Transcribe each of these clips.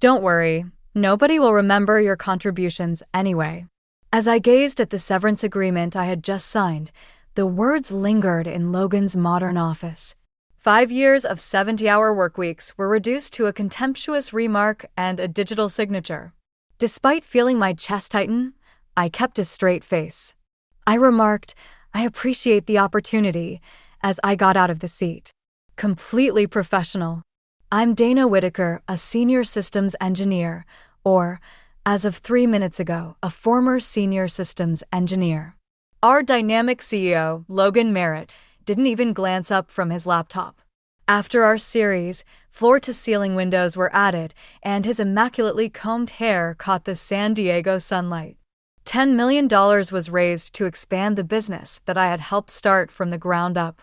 Don't worry, nobody will remember your contributions anyway. As I gazed at the severance agreement I had just signed, the words lingered in Logan's modern office. 5 years of 70-hour workweeks were reduced to a contemptuous remark and a digital signature. Despite feeling my chest tighten, I kept a straight face. I remarked, "I appreciate the opportunity," as I got out of the seat. Completely professional. I'm Dana Whitaker, a senior systems engineer, or, as of 3 minutes ago, a former senior systems engineer. Our dynamic CEO, Logan Merritt, didn't even glance up from his laptop. After our series, floor-to-ceiling windows were added, and his immaculately combed hair caught the San Diego sunlight. $10 million was raised to expand the business that I had helped start from the ground up.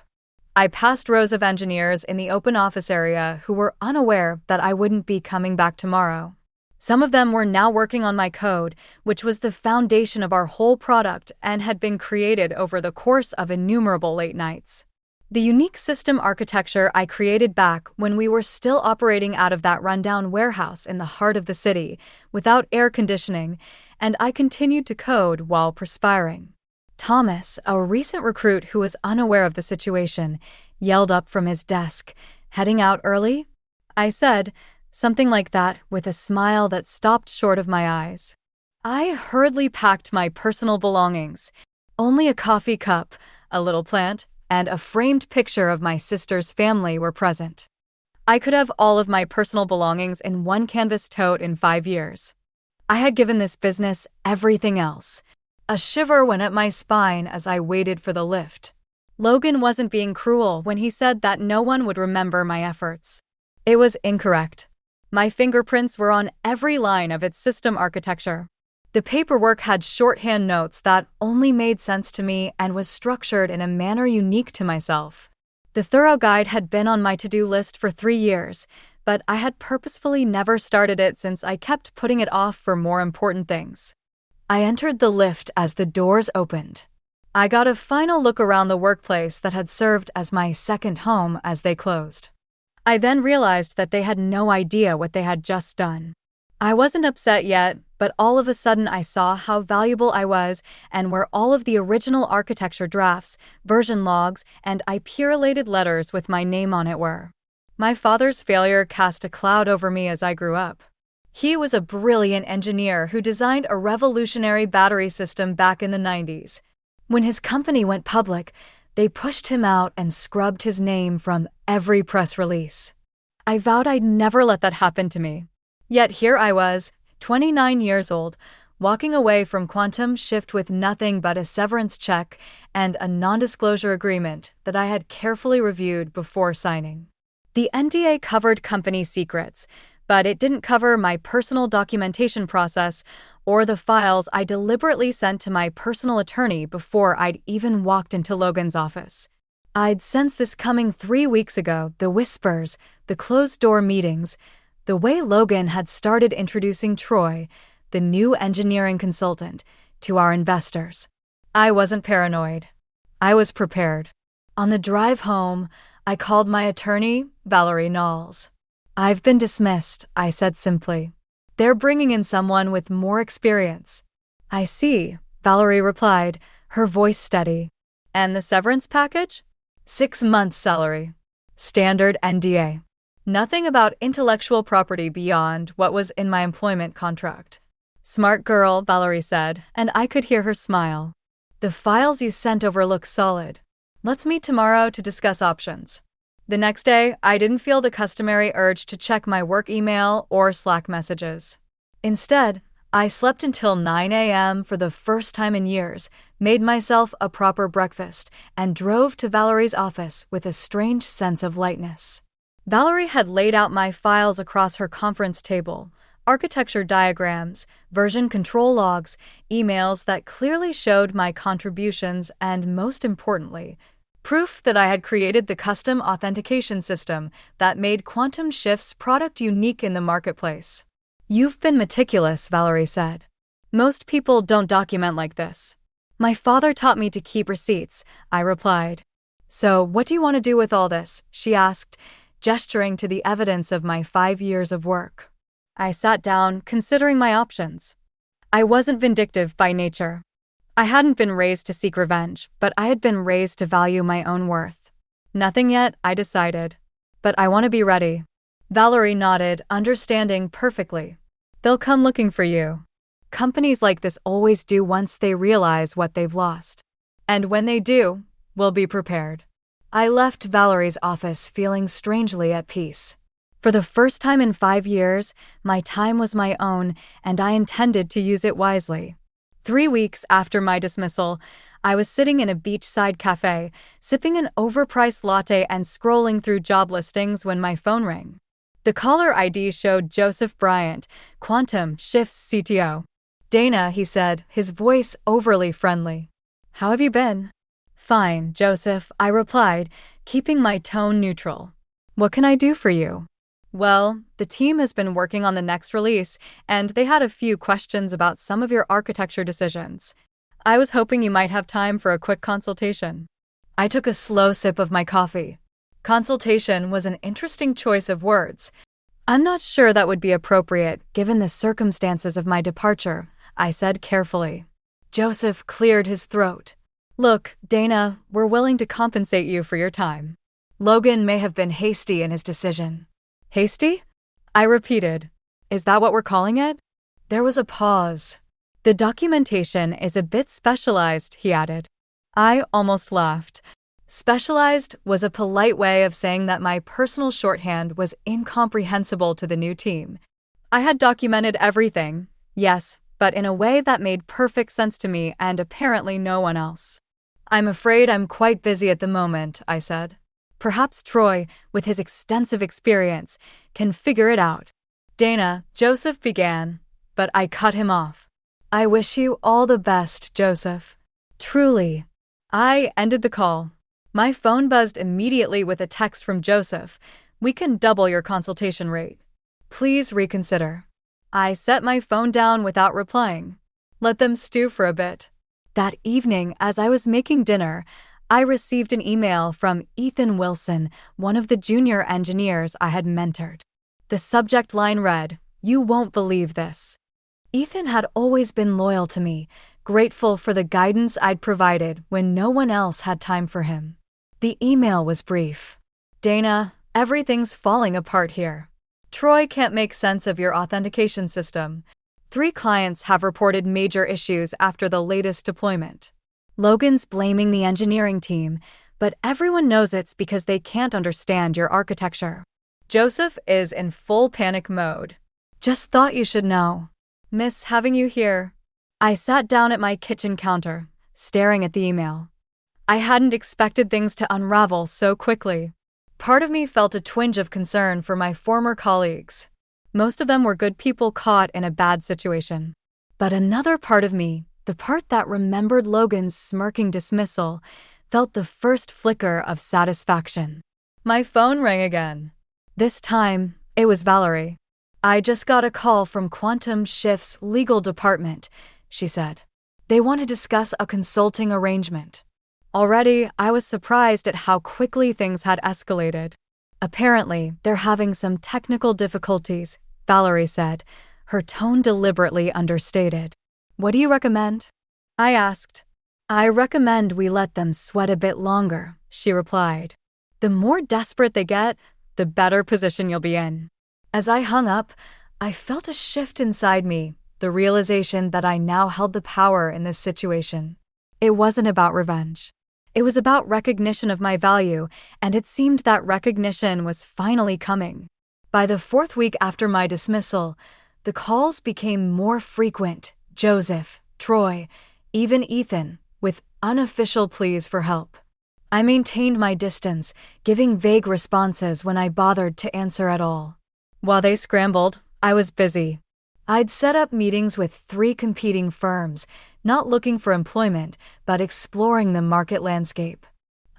I passed rows of engineers in the open office area who were unaware that I wouldn't be coming back tomorrow. Some of them were now working on my code, which was the foundation of our whole product and had been created over the course of innumerable late nights. The unique system architecture I created back when we were still operating out of that rundown warehouse in the heart of the city, without air conditioning, and I continued to code while perspiring. Thomas, a recent recruit who was unaware of the situation, yelled up from his desk, "Heading out early?" I said, something like that, with a smile that stopped short of my eyes. I hurriedly packed my personal belongings. Only a coffee cup, a little plant, and a framed picture of my sister's family were present. I could have all of my personal belongings in one canvas tote in 5 years. I had given this business everything else. A shiver went up my spine as I waited for the lift. Logan wasn't being cruel when he said that no one would remember my efforts. It was incorrect. My fingerprints were on every line of its system architecture. The paperwork had shorthand notes that only made sense to me and was structured in a manner unique to myself. The thorough guide had been on my to-do list for 3 years, but I had purposefully never started it since I kept putting it off for more important things. I entered the lift as the doors opened. I got a final look around the workplace that had served as my second home as they closed. I then realized that they had no idea what they had just done. I wasn't upset yet, but all of a sudden I saw how valuable I was and where all of the original architecture drafts, version logs, and IP-related letters with my name on it were. My father's failure cast a cloud over me as I grew up. He was a brilliant engineer who designed a revolutionary battery system back in the 90s. When his company went public, they pushed him out and scrubbed his name from every press release. I vowed I'd never let that happen to me. Yet here I was, 29 years old, walking away from Quantum Shift with nothing but a severance check and a non-disclosure agreement that I had carefully reviewed before signing. The NDA covered company secrets, but it didn't cover my personal documentation process or the files I deliberately sent to my personal attorney before I'd even walked into Logan's office. I'd sensed this coming 3 weeks ago, the whispers, the closed-door meetings, the way Logan had started introducing Troy, the new engineering consultant, to our investors. I wasn't paranoid. I was prepared. On the drive home, I called my attorney, Valerie Knowles. "I've been dismissed," I said simply. "They're bringing in someone with more experience." "I see," Valerie replied, her voice steady. "And the severance package?" 6 months' salary. Standard NDA. Nothing about intellectual property beyond what was in my employment contract. "Smart girl," Valerie said, and I could hear her smile. "The files you sent over look solid. Let's meet tomorrow to discuss options." The next day, I didn't feel the customary urge to check my work email or Slack messages. Instead, I slept until 9 a.m. for the first time in years, made myself a proper breakfast, and drove to Valerie's office with a strange sense of lightness. Valerie had laid out my files across her conference table, architecture diagrams, version control logs, emails that clearly showed my contributions, and most importantly, proof that I had created the custom authentication system that made Quantum Shift's product unique in the marketplace. "You've been meticulous," Valerie said. "Most people don't document like this." "My father taught me to keep receipts," I replied. "So what do you want to do with all this?" she asked, gesturing to the evidence of my 5 years of work. I sat down, considering my options. I wasn't vindictive by nature. I hadn't been raised to seek revenge, but I had been raised to value my own worth. Nothing yet, I decided. But I want to be ready. Valerie nodded, understanding perfectly. They'll come looking for you. Companies like this always do once they realize what they've lost. And when they do, we'll be prepared. I left Valerie's office feeling strangely at peace. For the first time in 5 years, my time was my own, and I intended to use it wisely. 3 weeks after my dismissal, I was sitting in a beachside cafe, sipping an overpriced latte and scrolling through job listings when my phone rang. The caller ID showed Joseph Bryant, Quantum Shift's CTO. "Dana," he said, his voice overly friendly. "How have you been?" "Fine, Joseph," I replied, keeping my tone neutral. "What can I do for you?" "Well, the team has been working on the next release, and they had a few questions about some of your architecture decisions. I was hoping you might have time for a quick consultation." I took a slow sip of my coffee. Consultation was an interesting choice of words. "I'm not sure that would be appropriate, given the circumstances of my departure," I said carefully. Joseph cleared his throat. "Look, Dana, we're willing to compensate you for your time. Logan may have been hasty in his decision." "Hasty?" I repeated. "Is that what we're calling it?" There was a pause. "The documentation is a bit specialized," he added. I almost laughed. Specialized was a polite way of saying that my personal shorthand was incomprehensible to the new team. I had documented everything, yes, but in a way that made perfect sense to me and apparently no one else. "I'm afraid I'm quite busy at the moment," I said. "Perhaps Troy, with his extensive experience, can figure it out." "Dana," Joseph began, but I cut him off. "I wish you all the best, Joseph. Truly." I ended the call. My phone buzzed immediately with a text from Joseph. "We can double your consultation rate. Please reconsider." I set my phone down without replying. Let them stew for a bit. That evening, as I was making dinner, I received an email from Ethan Wilson, one of the junior engineers I had mentored. The subject line read, "You won't believe this." Ethan had always been loyal to me, grateful for the guidance I'd provided when no one else had time for him. The email was brief. "Dana, everything's falling apart here. Troy can't make sense of your authentication system. 3 clients have reported major issues after the latest deployment. Logan's blaming the engineering team, but everyone knows it's because they can't understand your architecture. Joseph is in full panic mode. Just thought you should know. Miss having you here." I sat down at my kitchen counter, staring at the email. I hadn't expected things to unravel so quickly. Part of me felt a twinge of concern for my former colleagues. Most of them were good people caught in a bad situation. But another part of me, the part that remembered Logan's smirking dismissal, felt the first flicker of satisfaction. My phone rang again. This time, it was Valerie. "I just got a call from Quantum Shift's legal department," she said. "They want to discuss a consulting arrangement." Already, I was surprised at how quickly things had escalated. "Apparently, they're having some technical difficulties," Valerie said, her tone deliberately understated. "What do you recommend?" I asked. "I recommend we let them sweat a bit longer," she replied. "The more desperate they get, the better position you'll be in." As I hung up, I felt a shift inside me, the realization that I now held the power in this situation. It wasn't about revenge. It was about recognition of my value, and it seemed that recognition was finally coming. By the 4th week after my dismissal, the calls became more frequent. Joseph, Troy, even Ethan, with unofficial pleas for help. I maintained my distance, giving vague responses when I bothered to answer at all. While they scrambled, I was busy. I'd set up meetings with 3 competing firms, not looking for employment, but exploring the market landscape.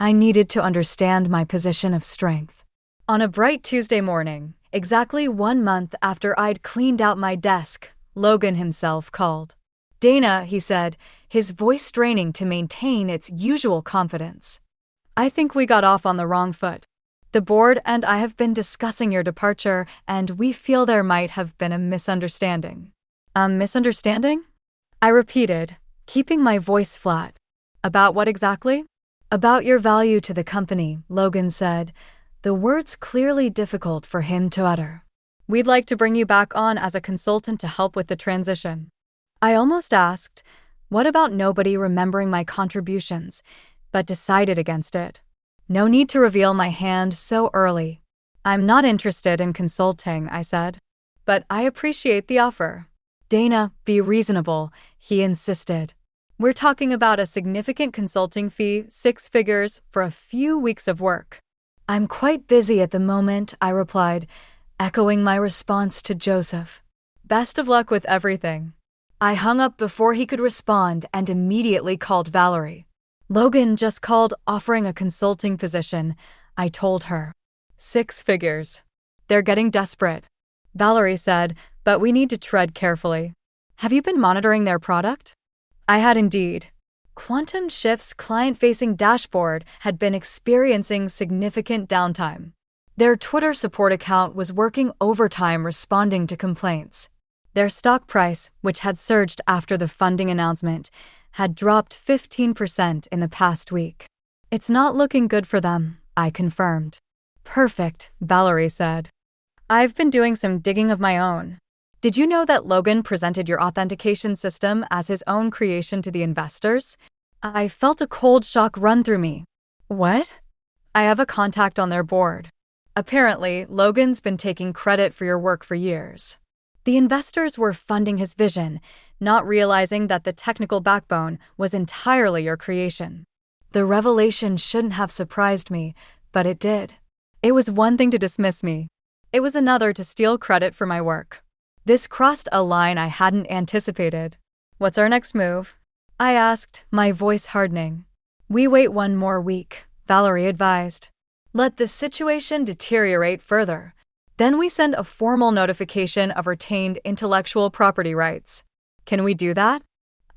I needed to understand my position of strength. On a bright Tuesday morning, exactly 1 month after I'd cleaned out my desk, Logan himself called. "Dana," he said, his voice straining to maintain its usual confidence. "I think we got off on the wrong foot. The board and I have been discussing your departure, and we feel there might have been a misunderstanding. A misunderstanding? I repeated, keeping my voice flat. About what exactly? About your value to the company, Logan said, the words clearly difficult for him to utter. We'd like to bring you back on as a consultant to help with the transition. I almost asked, what about nobody remembering my contributions, but decided against it. No need to reveal my hand so early. I'm not interested in consulting, I said. But I appreciate the offer. Dana, be reasonable, he insisted. We're talking about a significant consulting fee, 6 figures, for a few weeks of work. I'm quite busy at the moment, I replied, echoing my response to Joseph. Best of luck with everything. I hung up before he could respond and immediately called Valerie. Logan just called offering a consulting position, I told her. 6 figures. They're getting desperate. Valerie said, but we need to tread carefully. Have you been monitoring their product? I had indeed. Quantum Shift's client-facing dashboard had been experiencing significant downtime. Their Twitter support account was working overtime responding to complaints. Their stock price, which had surged after the funding announcement, had dropped 15% in the past week. It's not looking good for them, I confirmed. Perfect, Valerie said. I've been doing some digging of my own. Did you know that Logan presented your authentication system as his own creation to the investors? I felt a cold shock run through me. What? I have a contact on their board. Apparently, Logan's been taking credit for your work for years. The investors were funding his vision, not realizing that the technical backbone was entirely your creation. The revelation shouldn't have surprised me, but it did. It was one thing to dismiss me. It was another to steal credit for my work. This crossed a line I hadn't anticipated. What's our next move? I asked, my voice hardening. We wait 1 more week, Valerie advised. Let the situation deteriorate further. Then we send a formal notification of retained intellectual property rights. Can we do that?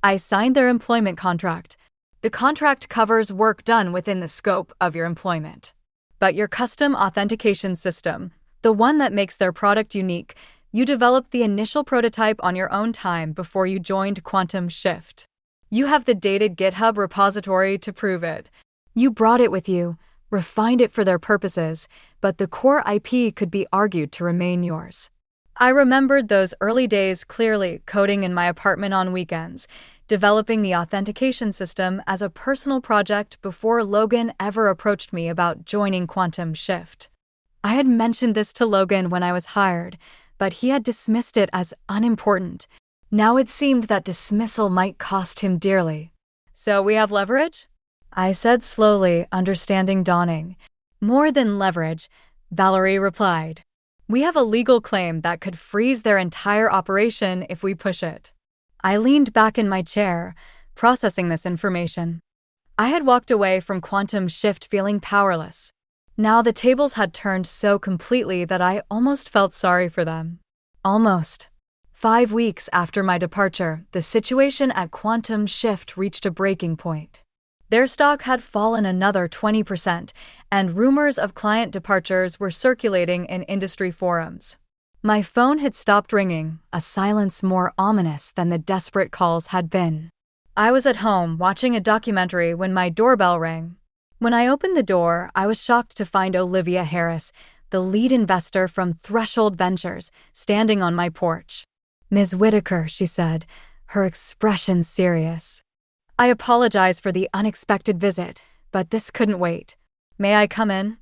I signed their employment contract. The contract covers work done within the scope of your employment. But your custom authentication system, the one that makes their product unique, you developed the initial prototype on your own time before you joined Quantum Shift. You have the dated GitHub repository to prove it. You brought it with you, refined it for their purposes, but the core IP could be argued to remain yours. I remembered those early days clearly, coding in my apartment on weekends, developing the authentication system as a personal project before Logan ever approached me about joining Quantum Shift. I had mentioned this to Logan when I was hired, but he had dismissed it as unimportant. Now it seemed that dismissal might cost him dearly. So we have leverage? I said slowly, understanding dawning. More than leverage, Valerie replied. We have a legal claim that could freeze their entire operation if we push it. I leaned back in my chair, processing this information. I had walked away from Quantum Shift feeling powerless. Now the tables had turned so completely that I almost felt sorry for them. Almost. 5 weeks after my departure, the situation at Quantum Shift reached a breaking point. Their stock had fallen another 20%, and rumors of client departures were circulating in industry forums. My phone had stopped ringing, a silence more ominous than the desperate calls had been. I was at home watching a documentary when my doorbell rang. When I opened the door, I was shocked to find Olivia Harris, the lead investor from Threshold Ventures, standing on my porch. Ms. Whitaker, she said, her expression serious. I apologize for the unexpected visit, but this couldn't wait. May I come in?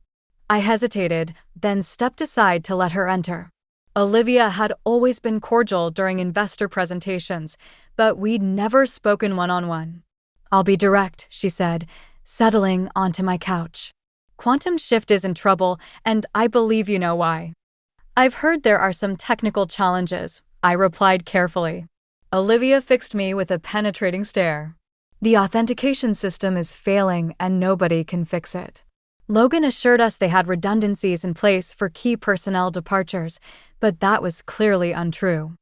I hesitated, then stepped aside to let her enter. Olivia had always been cordial during investor presentations, but we'd never spoken one-on-one. I'll be direct, she said, settling onto my couch. Quantum Shift is in trouble, and I believe you know why. I've heard there are some technical challenges, I replied carefully. Olivia fixed me with a penetrating stare. The authentication system is failing and nobody can fix it. Logan assured us they had redundancies in place for key personnel departures, but that was clearly untrue.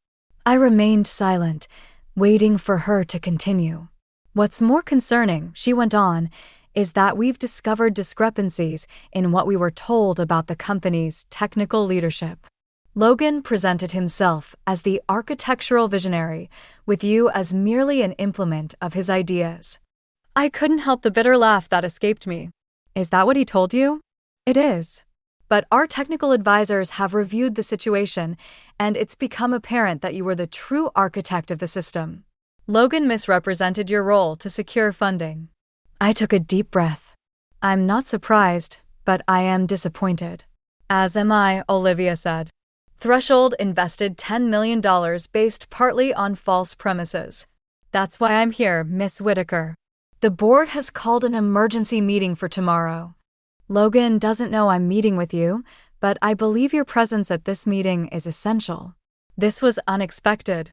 I remained silent, waiting for her to continue. What's more concerning, she went on, is that we've discovered discrepancies in what we were told about the company's technical leadership. Logan presented himself as the architectural visionary, with you as merely an implement of his ideas. I couldn't help the bitter laugh that escaped me. Is that what he told you? It is. But our technical advisors have reviewed the situation, and it's become apparent that you were the true architect of the system. Logan misrepresented your role to secure funding. I took a deep breath. I'm not surprised, but I am disappointed. As am I, Olivia said. Threshold invested $10 million based partly on false premises. That's why I'm here, Miss Whitaker. The board has called an emergency meeting for tomorrow. Logan doesn't know I'm meeting with you, but I believe your presence at this meeting is essential. This was unexpected.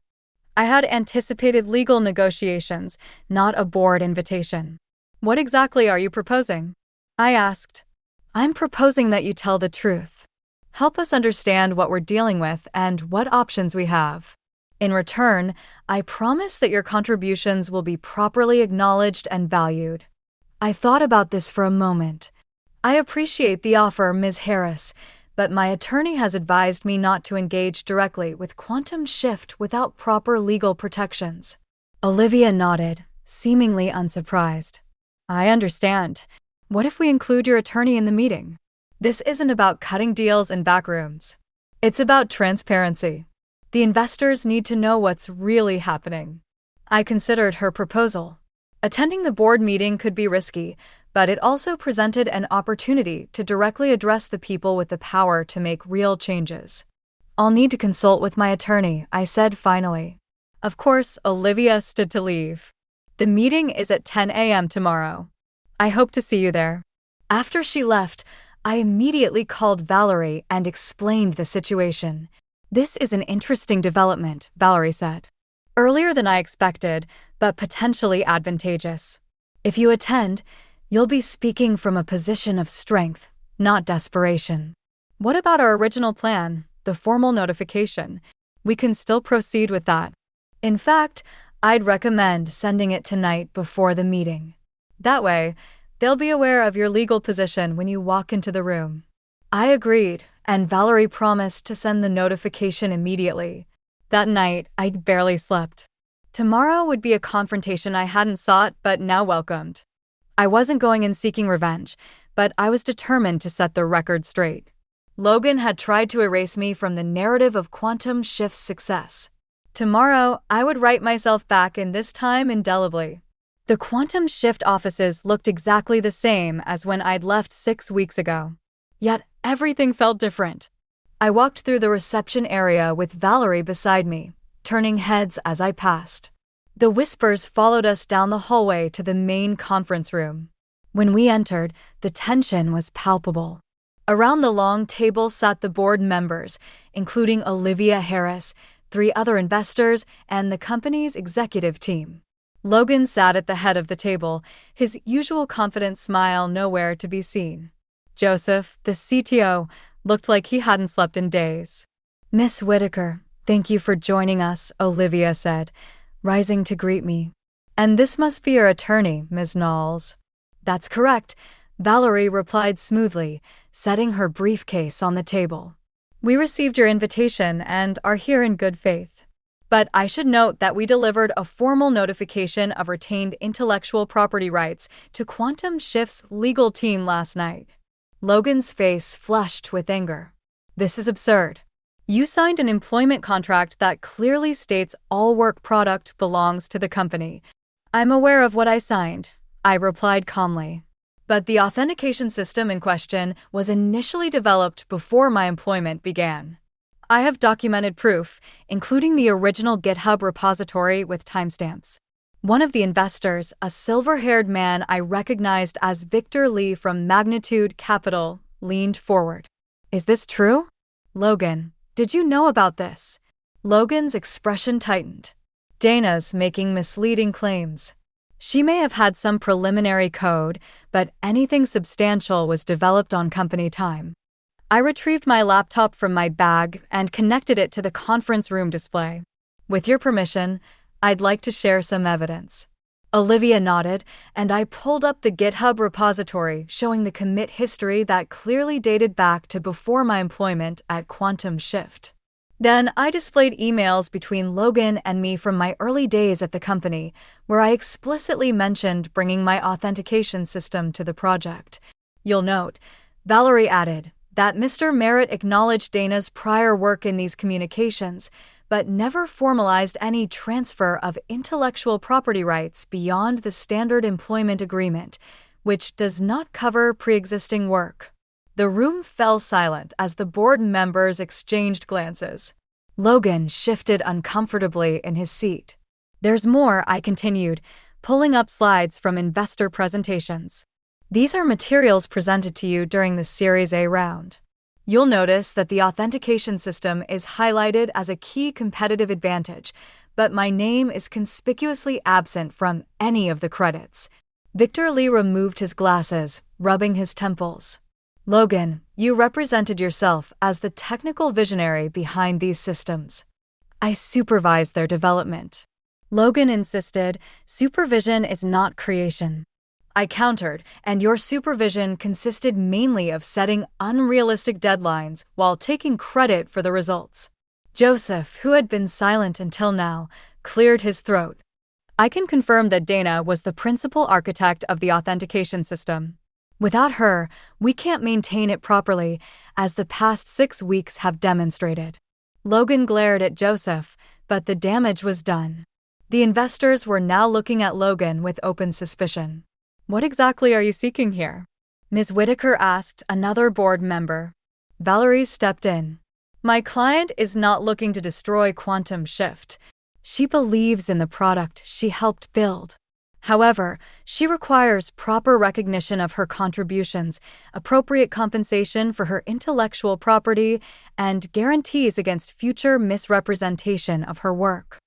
I had anticipated legal negotiations, not a board invitation. What exactly are you proposing? I asked. I'm proposing that you tell the truth. Help us understand what we're dealing with and what options we have. In return, I promise that your contributions will be properly acknowledged and valued. I thought about this for a moment. I appreciate the offer, Ms. Harris, but my attorney has advised me not to engage directly with Quantum Shift without proper legal protections. Olivia nodded, seemingly unsurprised. I understand. What if we include your attorney in the meeting? This isn't about cutting deals in back rooms. It's about transparency. The investors need to know what's really happening. I considered her proposal. Attending the board meeting could be risky, but it also presented an opportunity to directly address the people with the power to make real changes. I'll need to consult with my attorney, I said finally. Of course, Olivia stood to leave. The meeting is at 10 a.m. tomorrow. I hope to see you there. After she left, I immediately called Valerie and explained the situation. This is an interesting development, Valerie said. Earlier than I expected, but potentially advantageous. If you attend, you'll be speaking from a position of strength, not desperation. What about our original plan, the formal notification? We can still proceed with that. In fact, I'd recommend sending it tonight before the meeting. That way, they'll be aware of your legal position when you walk into the room. I agreed, and Valerie promised to send the notification immediately. That night, I barely slept. Tomorrow would be a confrontation I hadn't sought but now welcomed. I wasn't going in seeking revenge, but I was determined to set the record straight. Logan had tried to erase me from the narrative of Quantum Shift's success. Tomorrow, I would write myself back in this time indelibly. The Quantum Shift offices looked exactly the same as when I'd left 6 weeks ago. Yet everything felt different. I walked through the reception area with Valerie beside me, turning heads as I passed. The whispers followed us down the hallway to the main conference room. When we entered, the tension was palpable. Around the long table sat the board members, including Olivia Harris, 3 other investors, and the company's executive team. Logan sat at the head of the table, his usual confident smile nowhere to be seen. Joseph, the CTO, looked like he hadn't slept in days. Miss Whitaker, thank you for joining us, Olivia said, rising to greet me. And this must be your attorney, Ms. Knowles. That's correct, Valerie replied smoothly, setting her briefcase on the table. We received your invitation and are here in good faith. But I should note that we delivered a formal notification of retained intellectual property rights to Quantum Shift's legal team last night. Logan's face flushed with anger. This is absurd. You signed an employment contract that clearly states all work product belongs to the company. I'm aware of what I signed, I replied calmly. But the authentication system in question was initially developed before my employment began. I have documented proof, including the original GitHub repository with timestamps. One of the investors, a silver-haired man I recognized as Victor Lee from Magnitude Capital, leaned forward. Is this true? Logan, did you know about this? Logan's expression tightened. Dana's making misleading claims. She may have had some preliminary code, but anything substantial was developed on company time. I retrieved my laptop from my bag and connected it to the conference room display. With your permission, I'd like to share some evidence. Olivia nodded, and I pulled up the GitHub repository showing the commit history that clearly dated back to before my employment at Quantum Shift. Then I displayed emails between Logan and me from my early days at the company, where I explicitly mentioned bringing my authentication system to the project. You'll note, Valerie added, that Mr. Merritt acknowledged Dana's prior work in these communications, but never formalized any transfer of intellectual property rights beyond the standard employment agreement, which does not cover pre-existing work. The room fell silent as the board members exchanged glances. Logan shifted uncomfortably in his seat. There's more, I continued, pulling up slides from investor presentations. These are materials presented to you during the Series A round. You'll notice that the authentication system is highlighted as a key competitive advantage, but my name is conspicuously absent from any of the credits. Victor Lee removed his glasses, rubbing his temples. Logan, you represented yourself as the technical visionary behind these systems. I supervised their development. Logan insisted, supervision is not creation. I countered, and your supervision consisted mainly of setting unrealistic deadlines while taking credit for the results. Joseph, who had been silent until now, cleared his throat. I can confirm that Dana was the principal architect of the authentication system. Without her, we can't maintain it properly, as the past 6 weeks have demonstrated. Logan glared at Joseph, but the damage was done. The investors were now looking at Logan with open suspicion. What exactly are you seeking here? Ms. Whitaker asked another board member. Valerie stepped in. My client is not looking to destroy Quantum Shift. She believes in the product she helped build. However, she requires proper recognition of her contributions, appropriate compensation for her intellectual property, and guarantees against future misrepresentation of her work.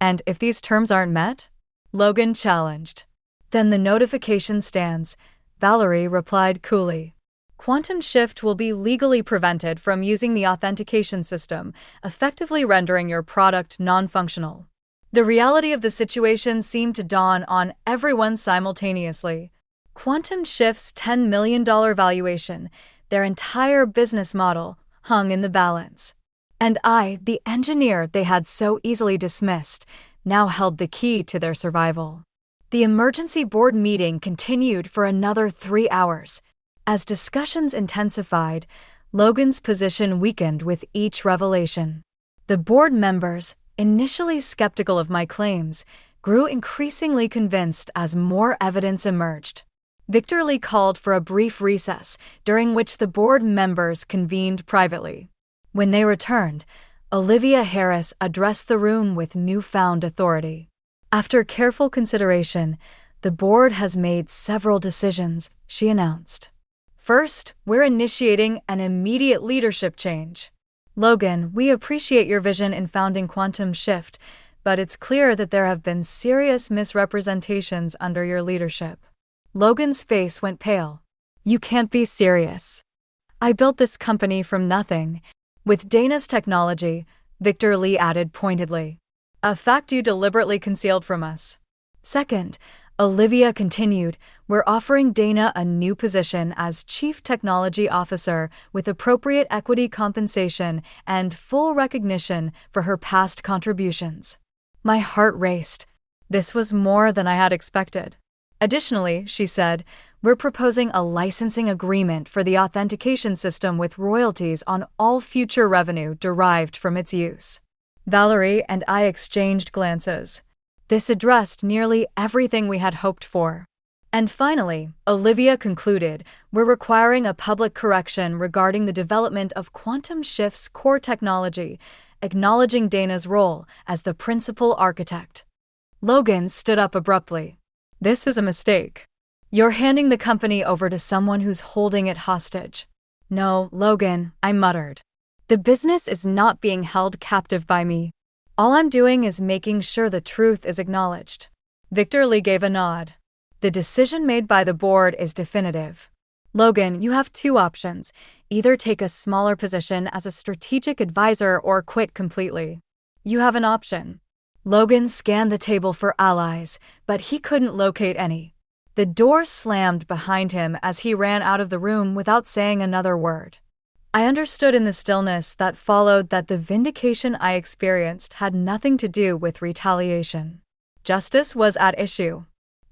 And if these terms aren't met? Logan challenged. Then the notification stands, Valerie replied coolly. Quantum Shift will be legally prevented from using the authentication system, effectively rendering your product non-functional. The reality of the situation seemed to dawn on everyone simultaneously. Quantum Shift's $10 million valuation, their entire business model, hung in the balance. And I, the engineer they had so easily dismissed, now held the key to their survival. The emergency board meeting continued for another 3 hours. As discussions intensified, Logan's position weakened with each revelation. The board members, initially skeptical of my claims, grew increasingly convinced as more evidence emerged. Victor Lee called for a brief recess, during which the board members convened privately. When they returned, Olivia Harris addressed the room with newfound authority. After careful consideration, the board has made several decisions, she announced. First, we're initiating an immediate leadership change. Logan, we appreciate your vision in founding Quantum Shift, but it's clear that there have been serious misrepresentations under your leadership. Logan's face went pale. You can't be serious. I built this company from nothing. With Dana's technology, Victor Lee added pointedly. A fact you deliberately concealed from us. Second, Olivia continued, we're offering Dana a new position as Chief Technology Officer with appropriate equity compensation and full recognition for her past contributions. My heart raced. This was more than I had expected. Additionally, she said, we're proposing a licensing agreement for the authentication system with royalties on all future revenue derived from its use. Valerie and I exchanged glances. This addressed nearly everything we had hoped for. And finally, Olivia concluded, we're requiring a public correction regarding the development of Quantum Shift's core technology, acknowledging Dana's role as the principal architect. Logan stood up abruptly. This is a mistake. You're handing the company over to someone who's holding it hostage. No, Logan, I muttered. The business is not being held captive by me. All I'm doing is making sure the truth is acknowledged. Victor Lee gave a nod. The decision made by the board is definitive. Logan, you have 2 options. Either take a smaller position as a strategic advisor or quit completely. You have an option. Logan scanned the table for allies, but he couldn't locate any. The door slammed behind him as he ran out of the room without saying another word. I understood in the stillness that followed that the vindication I experienced had nothing to do with retaliation. Justice was at issue.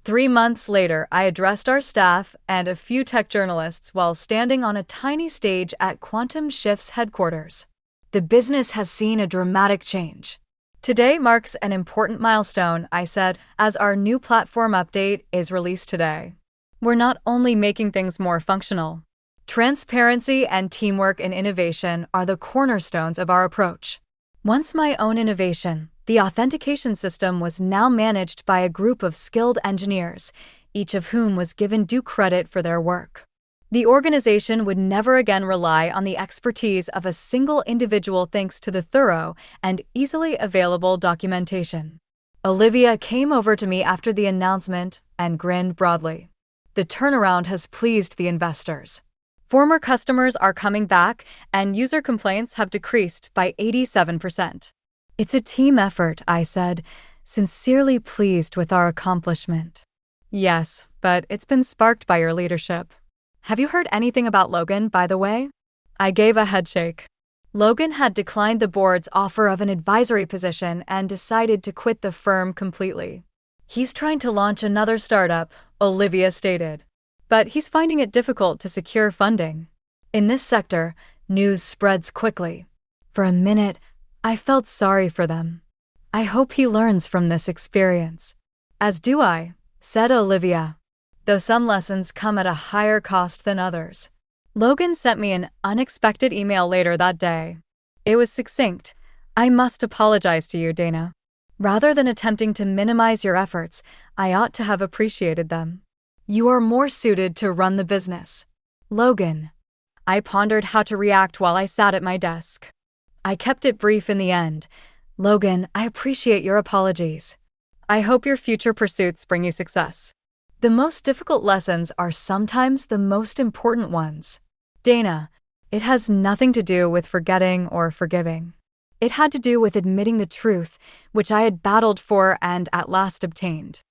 3 months later, I addressed our staff and a few tech journalists while standing on a tiny stage at Quantum Shift's headquarters. The business has seen a dramatic change. Today marks an important milestone, I said, as our new platform update is released today. We're not only making things more functional. Transparency and teamwork in innovation are the cornerstones of our approach. Once my own innovation, the authentication system was now managed by a group of skilled engineers, each of whom was given due credit for their work. The organization would never again rely on the expertise of a single individual thanks to the thorough and easily available documentation. Olivia came over to me after the announcement and grinned broadly. The turnaround has pleased the investors. Former customers are coming back, and user complaints have decreased by 87%. It's a team effort, I said, sincerely pleased with our accomplishment. Yes, but it's been sparked by your leadership. Have you heard anything about Logan, by the way? I gave a headshake. Logan had declined the board's offer of an advisory position and decided to quit the firm completely. He's trying to launch another startup, Olivia stated. But he's finding it difficult to secure funding. In this sector, news spreads quickly. For a minute, I felt sorry for them. I hope he learns from this experience. As do I, said Olivia. Though some lessons come at a higher cost than others. Logan sent me an unexpected email later that day. It was succinct. I must apologize to you, Dana. Rather than attempting to minimize your efforts, I ought to have appreciated them. You are more suited to run the business. Logan. I pondered how to react while I sat at my desk. I kept it brief in the end. Logan, I appreciate your apologies. I hope your future pursuits bring you success. The most difficult lessons are sometimes the most important ones. Dana, it has nothing to do with forgetting or forgiving. It had to do with admitting the truth, which I had battled for and at last obtained.